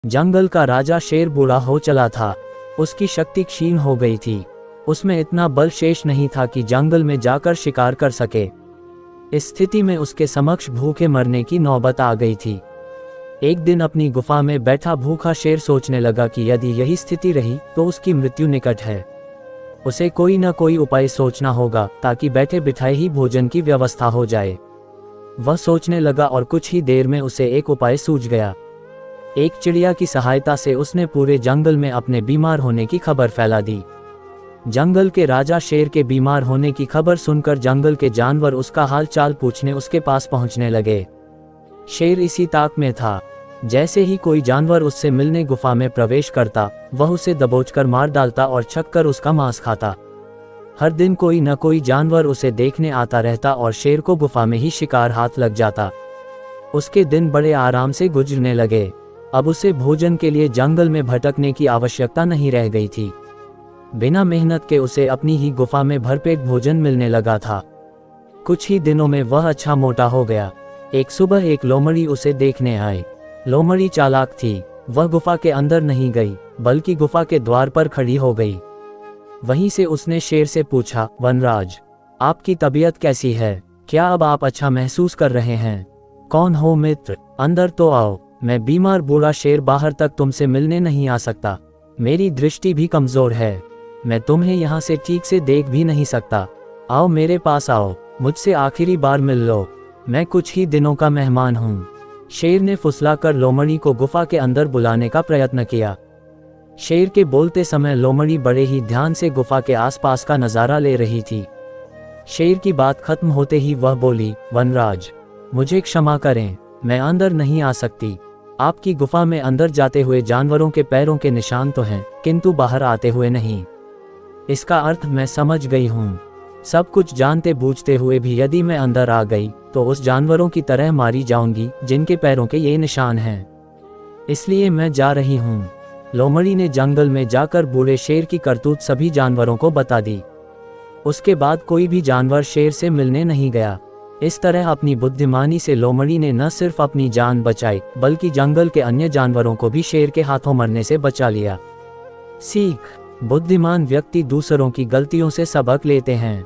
जंगल का राजा शेर बूढ़ा हो चला था। उसकी शक्ति क्षीण हो गई थी। उसमें इतना बल शेष नहीं था कि जंगल में जाकर शिकार कर सके। इस स्थिति में उसके समक्ष भूखे मरने की नौबत आ गई थी। एक दिन अपनी गुफा में बैठा भूखा शेर सोचने लगा कि यदि यही स्थिति रही तो उसकी मृत्यु निकट है। उसे कोई न कोई उपाय सोचना होगा ताकि बैठे बिठाए ही भोजन की व्यवस्था हो जाए। वह सोचने लगा और कुछ ही देर में उसे एक उपाय सूझ गया। एक चिड़िया की सहायता से उसने पूरे जंगल में अपने बीमार होने की खबर फैला दी। जंगल के राजा शेर के बीमार होने की खबर सुनकर जंगल के जानवर उसका हाल चाल पूछने उसके पास पहुंचने लगे। शेर इसी ताक में था। जैसे ही कोई जानवर उससे मिलने गुफा में प्रवेश करता, वह उसे दबोचकर मार डालता और छककर उसका मांस खाता। हर दिन कोई न कोई जानवर उसे देखने आता रहता और शेर को गुफा में ही शिकार हाथ लग जाता। उसके दिन बड़े आराम से गुजरने लगे। अब उसे भोजन के लिए जंगल में भटकने की आवश्यकता नहीं रह गई थी। बिना मेहनत के उसे अपनी ही गुफा में भरपेट भोजन मिलने लगा था। कुछ ही दिनों में वह अच्छा मोटा हो गया। एक सुबह एक लोमड़ी उसे देखने आई। लोमड़ी चालाक थी। वह गुफा के अंदर नहीं गई, बल्कि गुफा के द्वार पर खड़ी हो गई। वहीं से उसने शेर से पूछा, वनराज, आपकी तबीयत कैसी है? क्या अब आप अच्छा महसूस कर रहे हैं? कौन हो मित्र? अंदर तो आओ। मैं बीमार बूढ़ा शेर बाहर तक तुमसे मिलने नहीं आ सकता। मेरी दृष्टि भी कमजोर है। मैं तुम्हें यहाँ से ठीक से देख भी नहीं सकता। आओ मेरे पास आओ, मुझसे आखिरी बार मिल लो। मैं कुछ ही दिनों का मेहमान हूँ। शेर ने फुसलाकर लोमड़ी को गुफा के अंदर बुलाने का प्रयत्न किया। शेर के बोलते समय लोमड़ी बड़े ही ध्यान से गुफा के आसपास का नजारा ले रही थी। शेर की बात खत्म होते ही वह बोली, वनराज, मुझे क्षमा करें, मैं अंदर नहीं आ सकती। आपकी गुफा में अंदर जाते हुए जानवरों के पैरों के निशान तो हैं, किंतु बाहर आते हुए नहीं। इसका अर्थ मैं समझ गई हूँ। सब कुछ जानते बूझते हुए भी यदि मैं अंदर आ गई तो उस जानवरों की तरह मारी जाऊंगी जिनके पैरों के ये निशान हैं। इसलिए मैं जा रही हूँ। लोमड़ी ने जंगल में जाकर बूढ़े शेर की करतूत सभी जानवरों को बता दी। उसके बाद कोई भी जानवर शेर से मिलने नहीं गया। इस तरह अपनी बुद्धिमानी से लोमड़ी ने न सिर्फ अपनी जान बचाई, बल्कि जंगल के अन्य जानवरों को भी शेर के हाथों मरने से बचा लिया। सीख: बुद्धिमान व्यक्ति दूसरों की गलतियों से सबक लेते हैं।